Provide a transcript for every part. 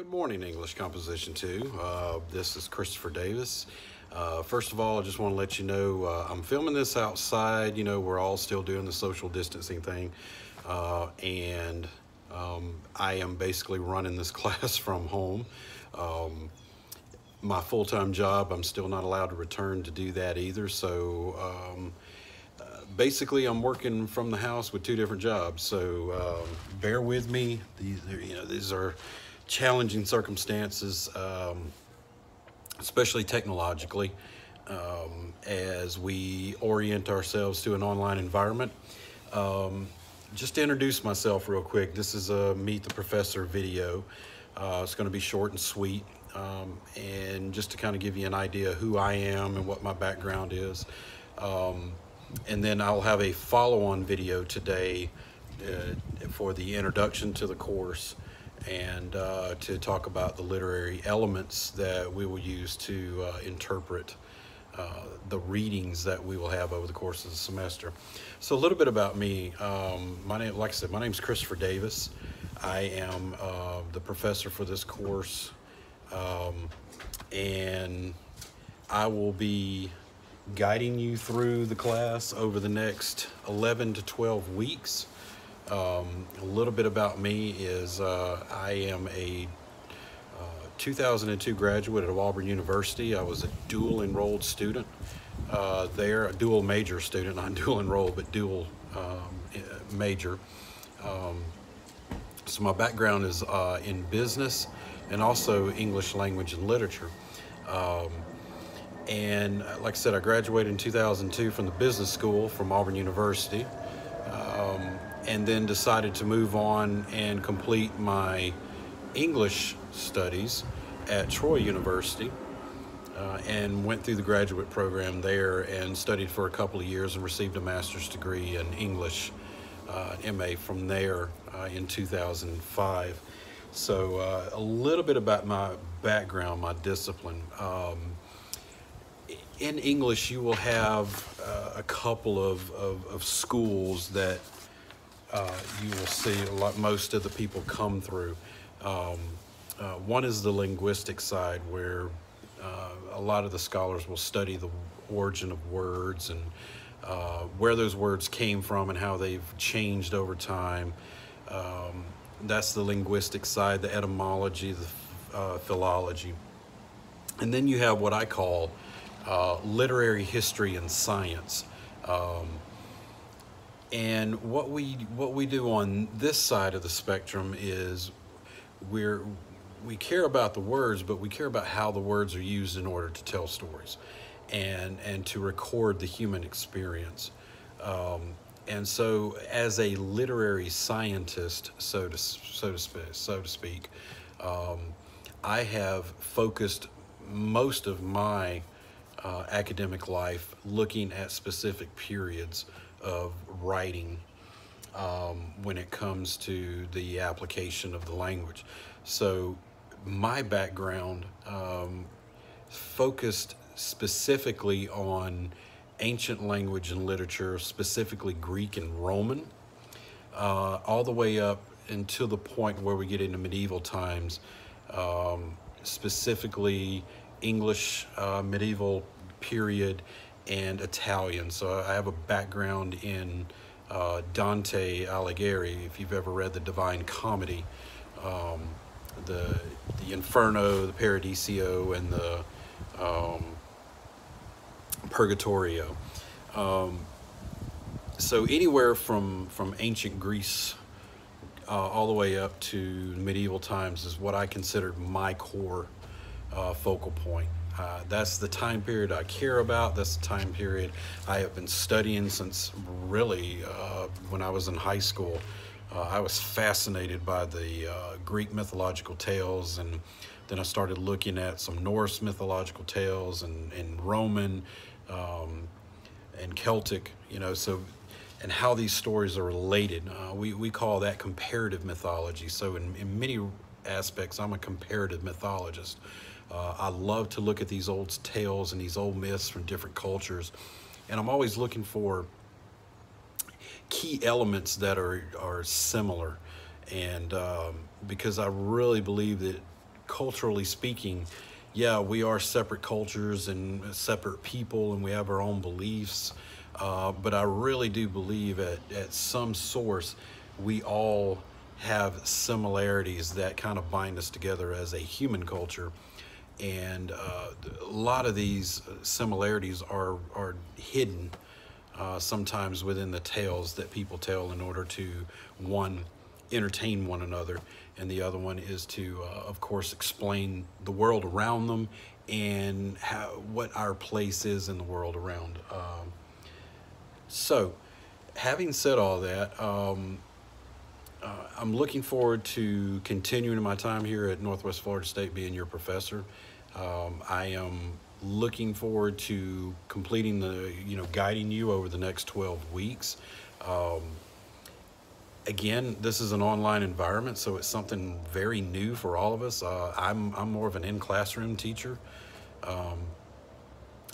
Good morning, English Composition 2. This is Christopher Davis. First of all, I just want to let you know I'm filming this outside. You know, we're all still doing the social distancing thing. And I am basically running this class from home. My full-time job, I'm still not allowed to return to do that either. So basically, I'm working from the house with two different jobs. So bear with me. These are challenging circumstances, especially technologically, as we orient ourselves to an online environment. Just to introduce myself real quick, this is a Meet the Professor video. It's going to be short and sweet, and just to kind of give you an idea who I am and what my background is. And then I'll have a follow-on video today for the introduction to the course, and to talk about the literary elements that we will use to interpret the readings that we will have over the course of the semester. So a little bit about me. Like I said, my name is Christopher Davis. I am the professor for this course, and I will be guiding you through the class over the next 11 to 12 weeks. A little bit about me is I am a 2002 graduate of Auburn University. I was a dual enrolled student there, a dual major student, not dual enrolled, but dual major. So my background is in business and also English language and literature. And like I said, I graduated in 2002 from the business school from Auburn University. And then decided to move on and complete my English studies at Troy University, and went through the graduate program there and studied for a couple of years and received a master's degree in English, MA from there in 2005. So a little bit about my background, my discipline. In English, you will have a couple of schools that you will see most of the people come through. One is the linguistic side, where a lot of the scholars will study the origin of words and where those words came from and how they've changed over time. That's the linguistic side, the etymology, the philology. And then you have what I call literary history and science. And what we do on this side of the spectrum is we care about the words, but we care about how the words are used in order to tell stories and to record the human experience. And so as a literary scientist, so to speak, I have focused most of my academic life looking at specific periods of writing when it comes to the application of the language. So my background focused specifically on ancient language and literature, specifically Greek and Roman, all the way up until the point where we get into medieval times, specifically English medieval period and Italian. So I have a background in Dante Alighieri. If you've ever read the Divine Comedy, the Inferno, the Paradiso, and the Purgatorio. So anywhere from ancient Greece all the way up to medieval times is what I considered my core focal point. That's the time period I care about. That's the time period I have been studying since really when I was in high school. I was fascinated by the Greek mythological tales, and then I started looking at some Norse mythological tales and Roman and Celtic, and how these stories are related. We call that comparative mythology. So in many aspects, I'm a comparative mythologist. I love to look at these old tales and these old myths from different cultures, and I'm always looking for key elements that are similar, and because I really believe that culturally speaking, yeah, we are separate cultures and separate people, and we have our own beliefs. But I really do believe at some source, we all have similarities that kind of bind us together as a human culture. And a lot of these similarities are hidden sometimes within the tales that people tell in order to, one, entertain one another, and the other one is to, of course, explain the world around them and what our place is in the world around. So, having said all that, I'm looking forward to continuing my time here at Northwest Florida State being your professor. I am looking forward to completing guiding you over the next 12 weeks. Again, this is an online environment, so it's something very new for all of us. I'm more of an in-classroom teacher.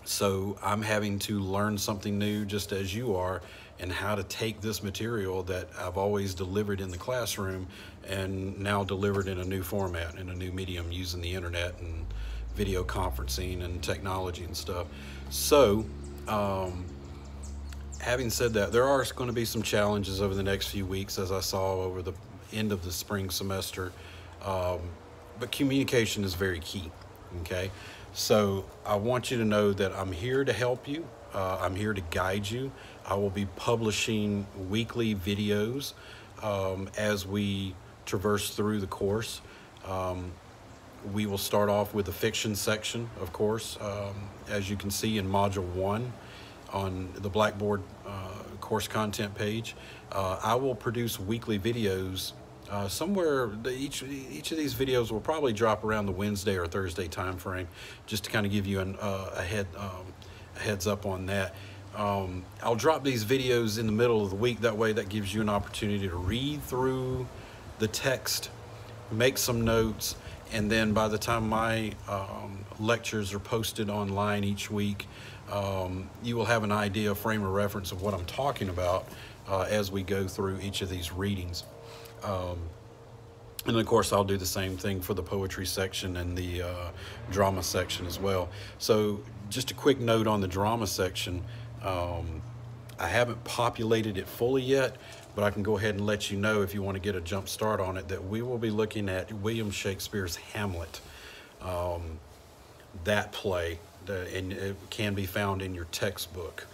So I'm having to learn something new just as you are, and how to take this material that I've always delivered in the classroom and now delivered in a new format, in a new medium, using the internet and video conferencing and technology and stuff. So, having said that, there are going to be some challenges over the next few weeks, as I saw over the end of the spring semester. But communication is very key, okay? So I want you to know that I'm here to help you. I'm here to guide you. I will be publishing weekly videos as we traverse through the course. We will start off with the fiction section, of course, as you can see in Module 1 on the Blackboard course content page. I will produce weekly videos somewhere. Each of these videos will probably drop around the Wednesday or Thursday time frame, just to kind of give you a heads up on that. I'll drop these videos in the middle of the week. That way, that gives you an opportunity to read through the text, make some notes, and then by the time my lectures are posted online each week, you will have an idea, a frame of reference of what I'm talking about as we go through each of these readings. And of course, I'll do the same thing for the poetry section and the drama section as well. So just a quick note on the drama section. I haven't populated it fully yet, but I can go ahead and let you know, if you want to get a jump start on it, that we will be looking at William Shakespeare's Hamlet. That play, and it can be found in your textbook.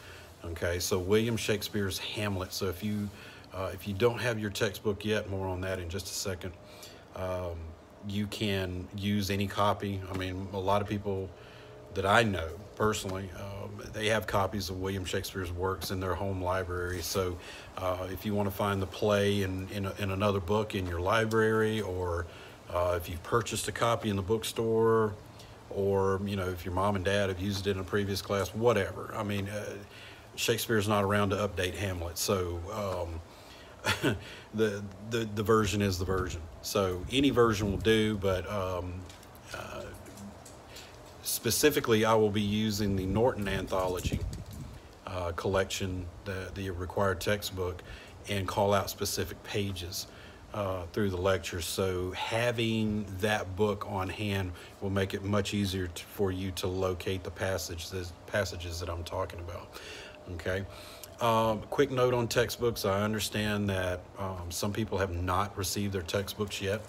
Okay, so William Shakespeare's Hamlet. So if you don't have your textbook yet, more on that in just a second. You can use any copy. I mean, a lot of people that I know personally, they have copies of William Shakespeare's works in their home library. So if you want to find the play in another book in your library, or if you've purchased a copy in the bookstore, or if your mom and dad have used it in a previous class, whatever. I mean, Shakespeare's not around to update Hamlet, so the version is the version. So any version will do, but specifically, I will be using the Norton Anthology collection, the required textbook, and call out specific pages through the lectures. So having that book on hand will make it much easier for you to locate the passages that I'm talking about. Okay. Quick note on textbooks. I understand that some people have not received their textbooks yet.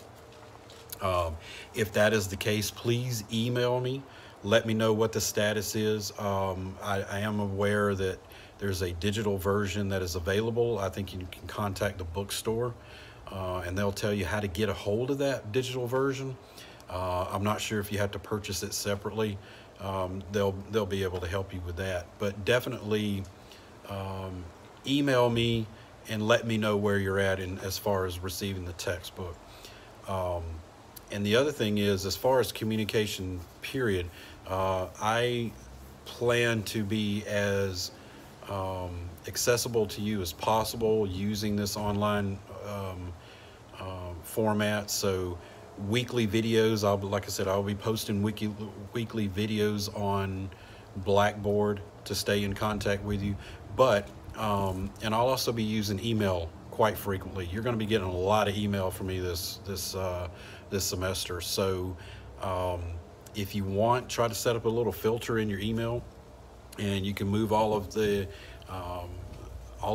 If that is the case, please email me. Let me know what the status is. I am aware that there's a digital version that is available. I think you can contact the bookstore and they'll tell you how to get a hold of that digital version. I'm not sure if you have to purchase it separately. They'll be able to help you with that. But definitely email me and let me know where you're at as far as receiving the textbook. And the other thing is, as far as communication, period, I plan to be as accessible to you as possible using this online format. So weekly videos, like I said, I'll be posting weekly videos on Blackboard to stay in contact with you. But and I'll also be using email quite frequently. You're going to be getting a lot of email from me this semester. So If you want, try to set up a little filter in your email, and you can move all of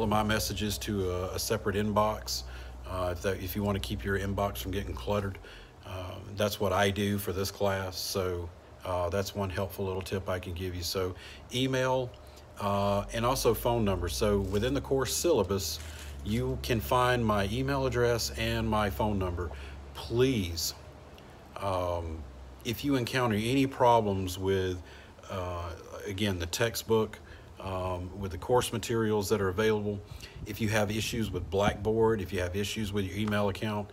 my messages to a separate inbox. If you want to keep your inbox from getting cluttered, that's what I do for this class. So that's one helpful little tip I can give you. So email and also phone number. So within the course syllabus, you can find my email address and my phone number. Please, if you encounter any problems with, again, the textbook, with the course materials that are available, if you have issues with Blackboard, if you have issues with your email account,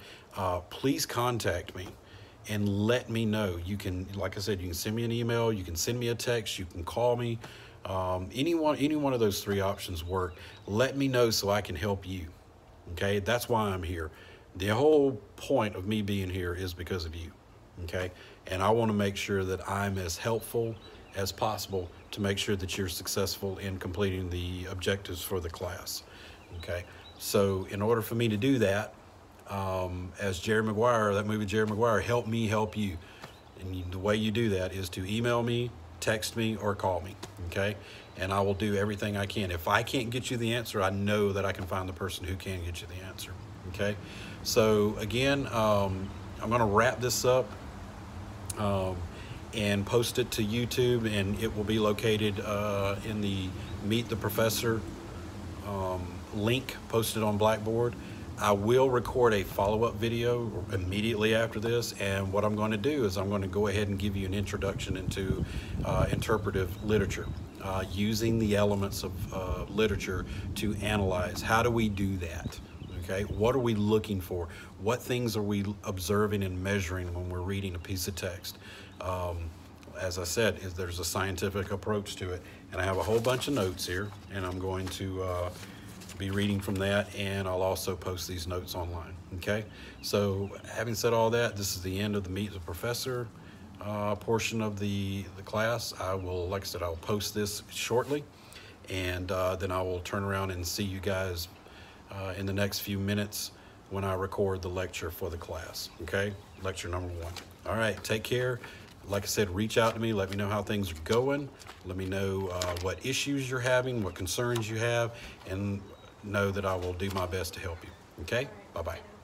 please contact me and let me know. You can, like I said, you can send me an email, you can send me a text, you can call me. Any one of those three options work. Let me know so I can help you. Okay, that's why I'm here. The whole point of me being here is because of you. Okay, and I want to make sure that I'm as helpful as possible to make sure that you're successful in completing the objectives for the class. Okay, so in order for me to do that, as Jerry Maguire, that movie Jerry Maguire, help me help you. And the way you do that is to email me, text me, or call me. Okay, and I will do everything I can. If I can't get you the answer, I know that I can find the person who can get you the answer. Okay, so again, I'm going to wrap this up and post it to YouTube, and it will be located in the Meet the Professor link posted on Blackboard. I will record a follow-up video immediately after this, and what I'm going to do is I'm going to go ahead and give you an introduction into interpretive literature, using the elements of literature to analyze. How do we do that? Okay, what are we looking for? What things are we observing and measuring when we're reading a piece of text? As I said, there's a scientific approach to it, and I have a whole bunch of notes here, and I'm going to be reading from that, and I'll also post these notes online. Okay, so having said all that, this is the end of the Meet the Professor portion of the class. I will, like I said, I'll post this shortly, and then I will turn around and see you guys in the next few minutes when I record the lecture for the class. Okay, lecture number 1. All right, take care. Like I said, reach out to me. Let me know how things are going. Let me know what issues you're having, what concerns you have, and know that I will do my best to help you. Okay, bye-bye.